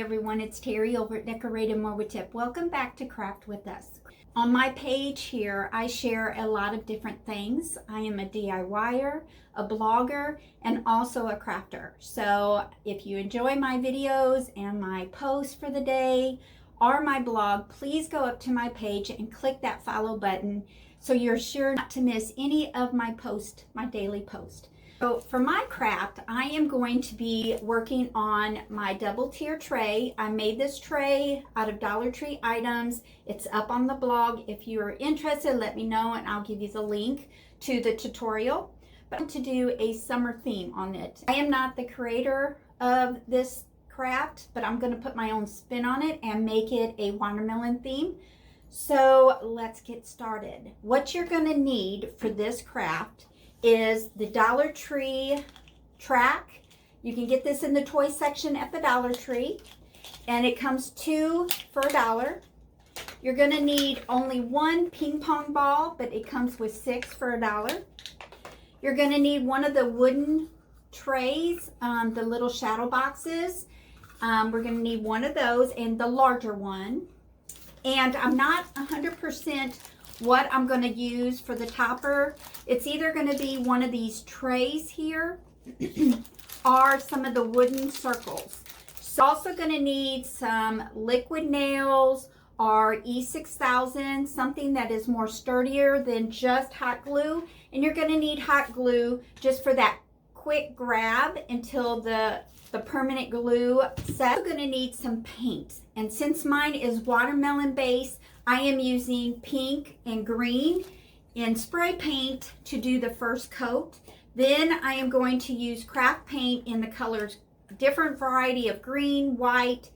everyone, it's Terry over at Decorated More with Tip. Welcome back to Craft with Us. On my page here, I share a lot of different things. I am a DIYer, a blogger, and also a crafter. So if you enjoy my videos and my posts for the day or my blog, please go up to my page and click that follow button so you're sure not to miss any of my posts, my daily post. So for my craft, I am going to be working on my double tier tray. I made this tray out of Dollar Tree items. It's up on the blog. If you're interested, let me know and I'll give you the link to the tutorial. But I'm to do a summer theme on it. I am not the creator of this craft, but I'm going to put my own spin on it and make it a watermelon theme. So let's get started. What you're going to need for this craft is the Dollar Tree track. You can get this in the toy section at the Dollar Tree, and it comes 2 for $1. You're going to need only 1 ping pong ball, but it comes with 6 for $1. You're going to need one of the wooden trays, the little shadow boxes. We're going to need one of those and the larger one. And I'm not 100% what I'm going to use for the topper. It's either going to be one of these trays here or some of the wooden circles. So also going to need some liquid nails or E6000, something that is more sturdier than just hot glue. And you're going to need hot glue just for that quick grab until the permanent glue set. I'm going to need some paint. And since mine is watermelon based, I am using pink and green in spray paint to do the first coat. Then I am going to use craft paint in the colors, different variety of green, white,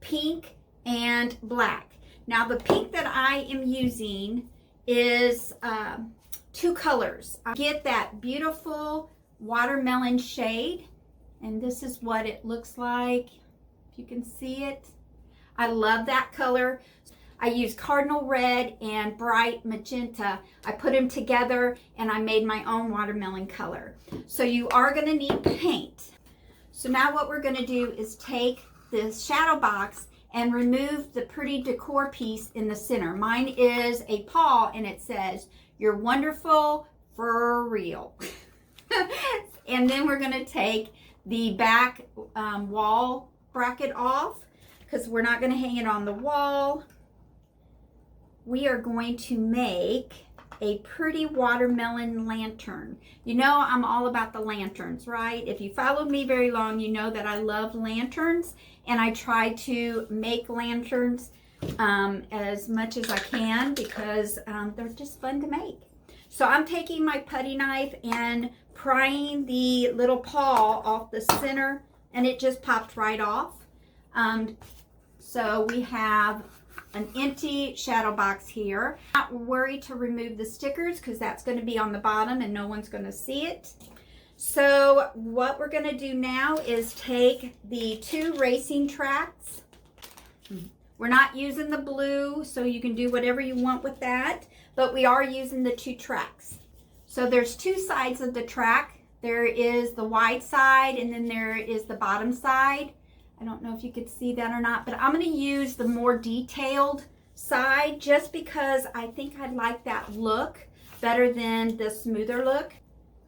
pink, and black. Now the pink that I am using is 2 colors. I get that beautiful watermelon shade, and this is what it looks like, if you can see it. I love that color. I use cardinal red and bright magenta. I put them together and I made my own watermelon color. So you are going to need paint. So now what we're going to do is take this shadow box and remove the pretty decor piece in the center. Mine is a paw and it says, "You're wonderful for real." And then we're going to take the back wall bracket off because we're not going to hang it on the wall. We are going to make a pretty watermelon lantern. You know I'm all about the lanterns, right? If you followed me very long, you know that I love lanterns, and I try to make lanterns as much as I can because they're just fun to make. So I'm taking my putty knife and prying the little paw off the center, and it just popped right off. So we have an empty shadow box here. Not worried to remove the stickers because that's going to be on the bottom and no one's going to see it. So what we're going to do now is take the 2 racing tracks. We're not using the blue, so you can do whatever you want with that, but we are using the 2 tracks. So there's 2 sides of the track. There is the wide side and then there is the bottom side. I don't know if you could see that or not, but I'm going to use the more detailed side just because I think I'd like that look better than the smoother look.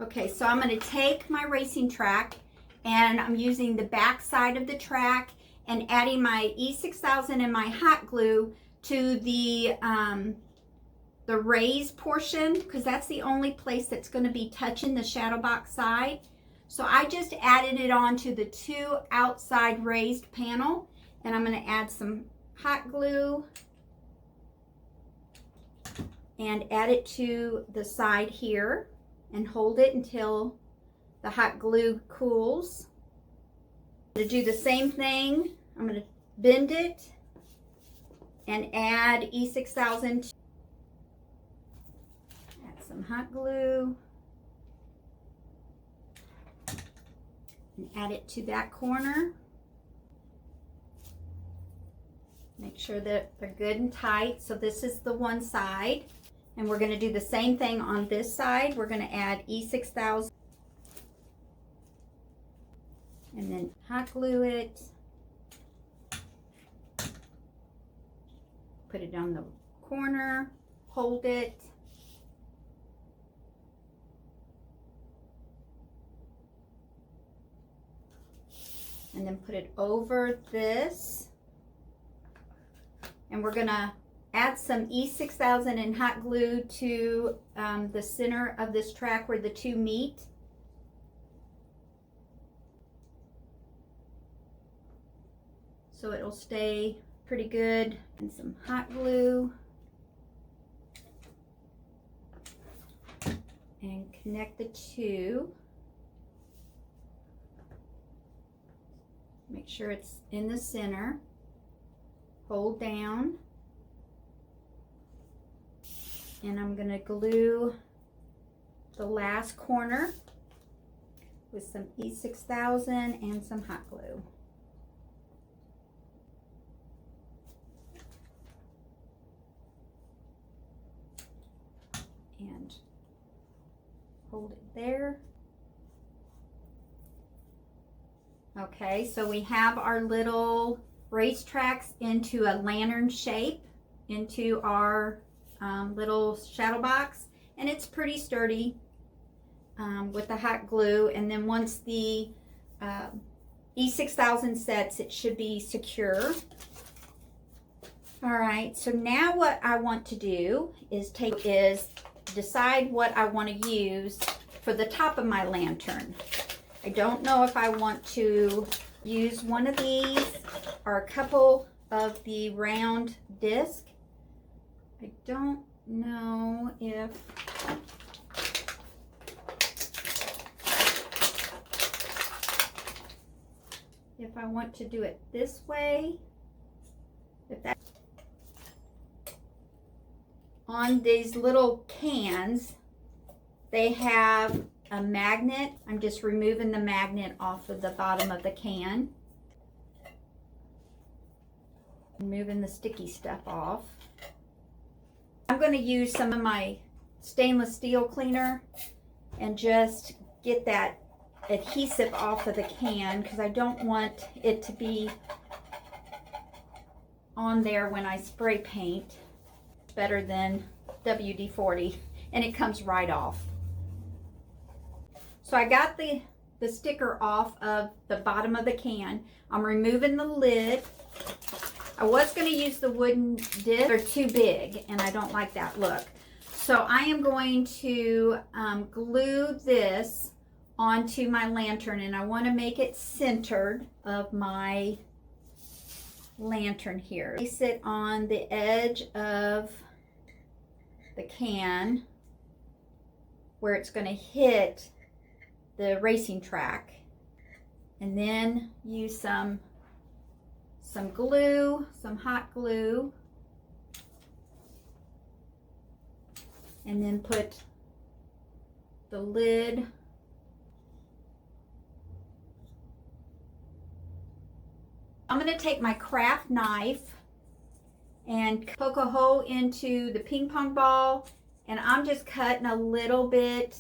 Okay, so I'm going to take my racing track and I'm using the back side of the track and adding my E6000 and my hot glue to the raised portion because that's the only place that's going to be touching the shadow box side. So I just added it onto the 2 outside raised panel, and I'm going to add some hot glue and add it to the side here and hold it until the hot glue cools. I'm going to do the same thing. I'm going to bend it and add E6000. Add some hot glue. And add it to that corner. Make sure that they're good and tight. So this is the one side. And we're going to do the same thing on this side. We're going to add E6000. And then hot glue it. put it on the corner, hold it. And then put it over this. And we're gonna add some E6000 and hot glue to the center of this track where the two meet. So it'll stay pretty good. And some hot glue. And connect the two. Make sure it's in the center. Hold down. And I'm going to glue the last corner with some E6000 and some hot glue. And hold it there. Okay, so we have our little racetracks into a lantern shape into our little shadow box, and it's pretty sturdy with the hot glue. And then once the E6000 sets, it should be secure. All right, so now what I want to do is decide what I want to use for the top of my lantern. I don't know if I want to use one of these or a couple of the round disc. I don't know if I want to do it this way. If that on these little cans, they have a magnet. I'm just removing the magnet off of the bottom of the can. Moving the sticky stuff off. I'm going to use some of my stainless steel cleaner and just get that adhesive off of the can because I don't want it to be on there when I spray paint. It's better than WD-40 and it comes right off. So I got the sticker off of the bottom of the can. I'm removing the lid. I was going to use the wooden disc. They're too big and I don't like that look. So I am going to glue this onto my lantern, and I want to make it centered of my lantern here. Place it on the edge of the can where it's going to hit the racing track, and then use some glue, some hot glue, and then put the lid I'm going to take my craft knife and poke a hole into the ping pong ball, and I'm just cutting a little bit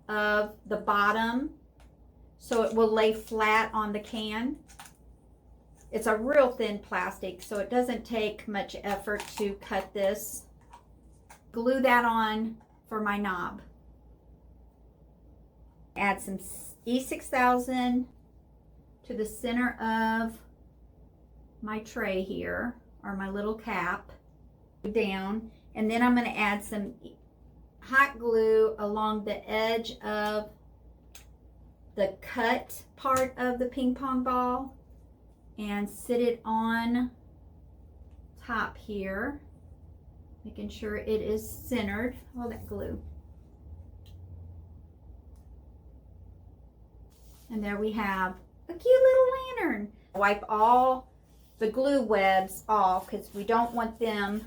of the bottom so it will lay flat on the can. It's a real thin plastic, so it doesn't take much effort to cut this. Glue that on for my knob. Add some E6000 to the center of my tray here, or my little cap, down, and then I'm going to add some hot glue along the edge of the cut part of the ping pong ball and sit it on top here, making sure it is centered. Oh, that glue. And there we have a cute little lantern. Wipe all the glue webs off because we don't want them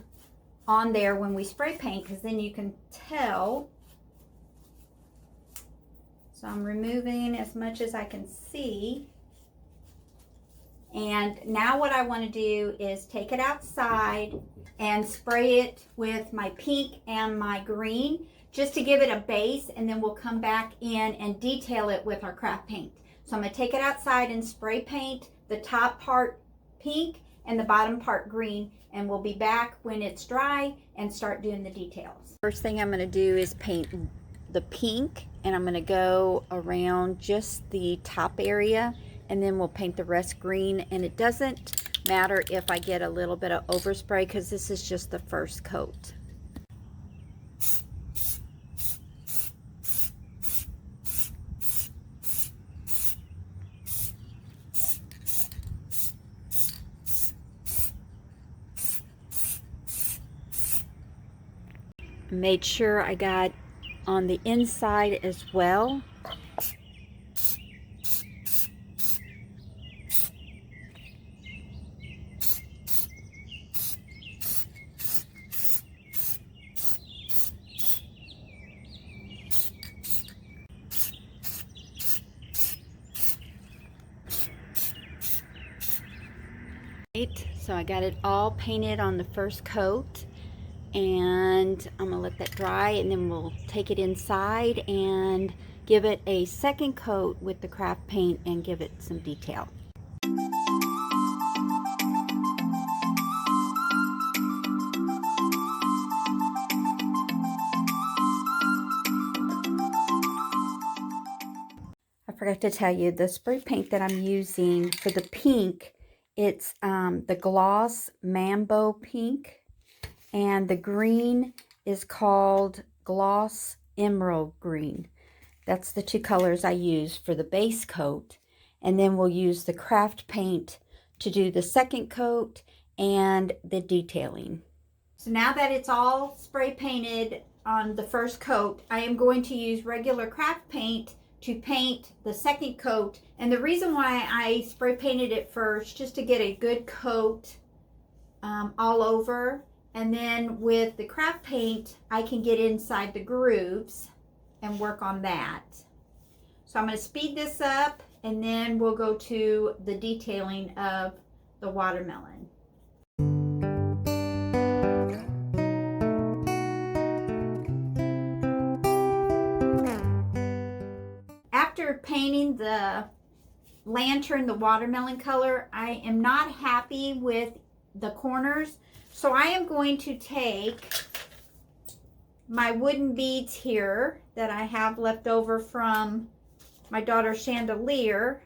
on there when we spray paint, because then you can tell. So I'm removing as much as I can see. And now what I want to do is take it outside and spray it with my pink and my green just to give it a base, and then we'll come back in and detail it with our craft paint. So I'm going to take it outside and spray paint the top part pink and the bottom part green, and we'll be back when it's dry and start doing the details. First thing I'm going to do is paint the pink, and I'm going to go around just the top area, and then we'll paint the rest green. And it doesn't matter if I get a little bit of overspray because this is just the first coat. Made sure I got on the inside as well. So I got it all painted on the first coat, and I'm gonna let that dry, and then we'll take it inside and give it a second coat with the craft paint and give it some detail. I forgot to tell you, the spray paint that I'm using for the pink, it's the Gloss Mambo Pink, and the green is called Gloss Emerald Green. That's the two colors I use for the base coat, and then we'll use the craft paint to do the second coat and the detailing. So now that it's all spray painted on the first coat, I am going to use regular craft paint to paint the second coat. And the reason why I spray painted it first, just to get a good coat all over, and then with the craft paint I can get inside the grooves and work on that. So I'm going to speed this up, and then we'll go to the detailing of the watermelon. After painting the lantern the watermelon color, I am not happy with the corners, so I am going to take my wooden beads here that I have left over from my daughter's chandelier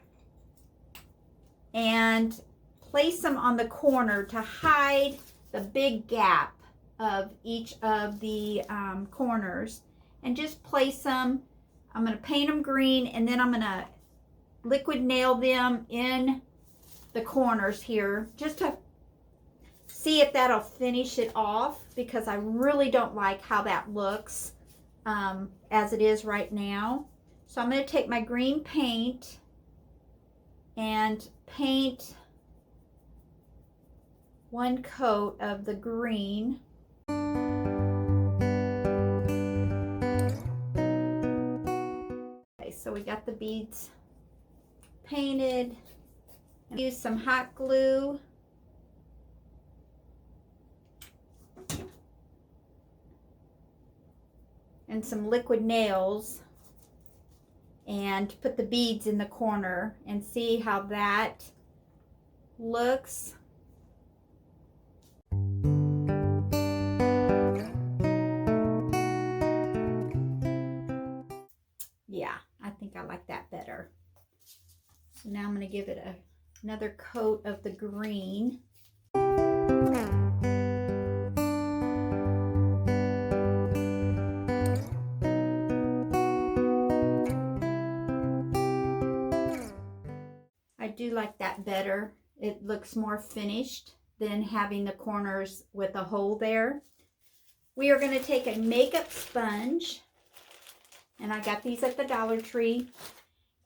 and place them on the corner to hide the big gap of each of the corners, and just place them. I'm going to paint them green, and then I'm going to liquid nail them in the corners here just to see if that'll finish it off, because I really don't like how that looks as it is right now. So I'm going to take my green paint and paint one coat of the green. Okay, so we got the beads painted. Use some hot glue. And some liquid nails, and put the beads in the corner and see how that looks. Yeah, I think I like that better. So now I'm going to give it another coat of the green. I do like that better. It looks more finished than having the corners with a hole there. We are going to take a makeup sponge, and I got these at the Dollar Tree,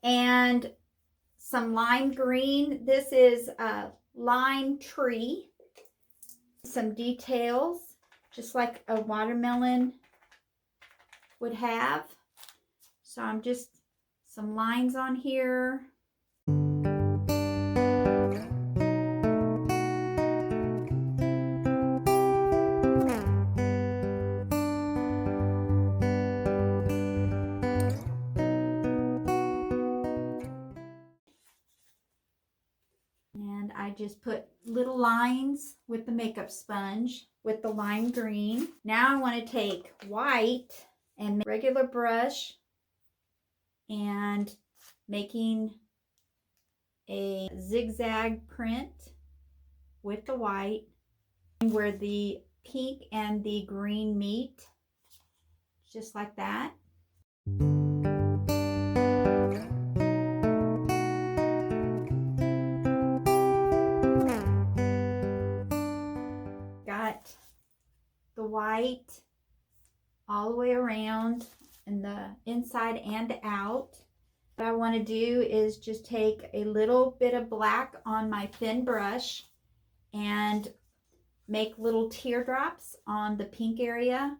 and some lime green. This is a lime tree. Some details, just like a watermelon would have. So I'm just some lines on here. just put little lines with the makeup sponge with the lime green. Now I want to take white and regular brush and making a zigzag print with the white where the pink and the green meet, just like that. Got the white all the way around and the inside and out. What I want to do is just take a little bit of black on my thin brush and make little teardrops on the pink area.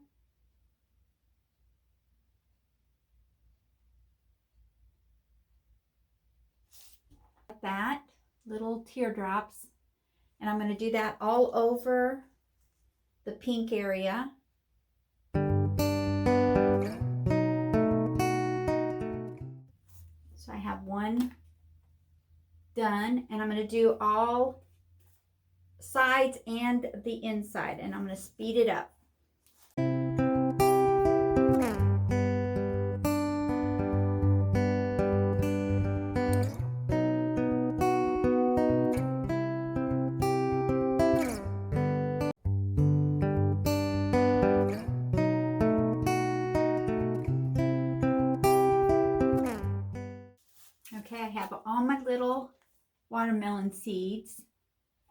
Like that, little teardrops. And I'm going to do that all over the pink area. So I have one done, and I'm going to do all sides and the inside, and I'm going to speed it up. Okay, I have all my little watermelon seeds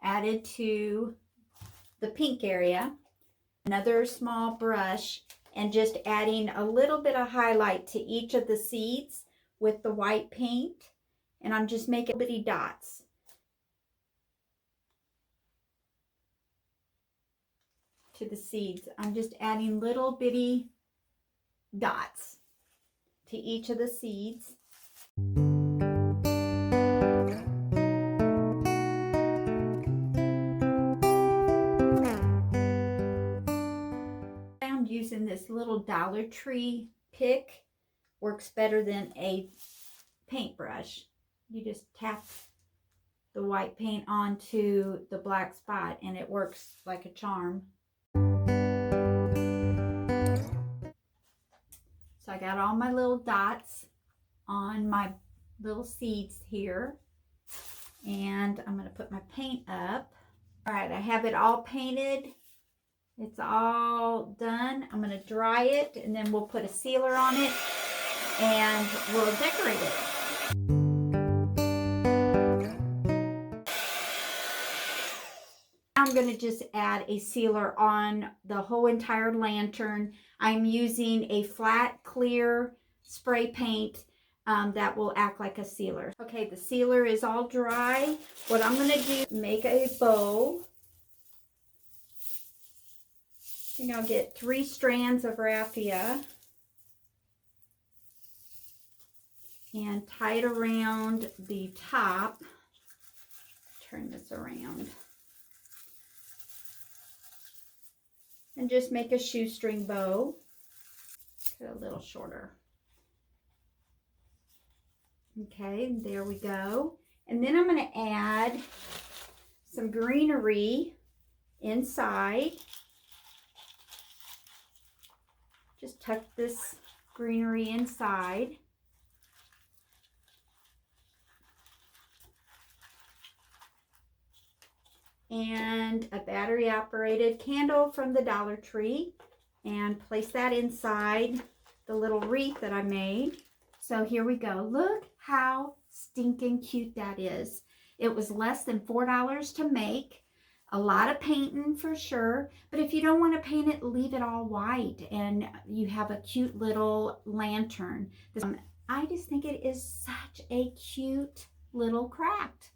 added to the pink area. Another small brush and just adding a little bit of highlight to each of the seeds with the white paint. And I'm just making bitty dots. To the seeds. I'm just adding little bitty dots to each of the seeds. Using this little Dollar Tree pick works better than a paintbrush. You just tap the white paint onto the black spot and it works like a charm. So I got all my little dots on my little seeds here, and I'm going to put my paint up. All right, I have it all painted. It's all done. I'm going to dry it, and then we'll put a sealer on it, and we'll decorate it. I'm going to just add a sealer on the whole entire lantern. I'm using a flat, clear spray paint that will act like a sealer. Okay, the sealer is all dry. What I'm going to do, make a bow. I'll get 3 strands of raffia and tie it around the top. Turn this around. And just make a shoestring bow. Cut a little shorter. Okay, there we go. And then I'm going to add some greenery inside. Just tuck this greenery inside. And a battery operated candle from the Dollar Tree, and place that inside the little wreath that I made. So here we go. Look how stinking cute that is. It was less than $4 to make. A lot of painting for sure, but if you don't want to paint it, leave it all white and you have a cute little lantern. I just think it is such a cute little craft.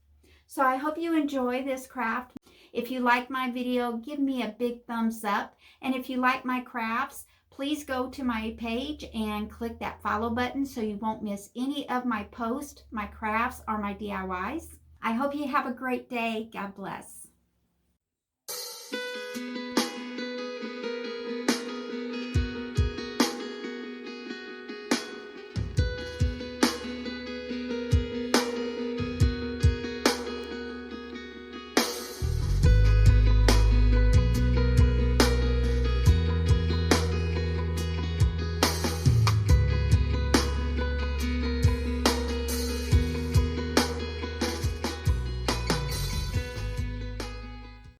So I hope you enjoy this craft. If you like my video, give me a big thumbs up. And if you like my crafts, please go to my page and click that follow button so you won't miss any of my posts, my crafts, or my DIYs. I hope you have a great day. God bless.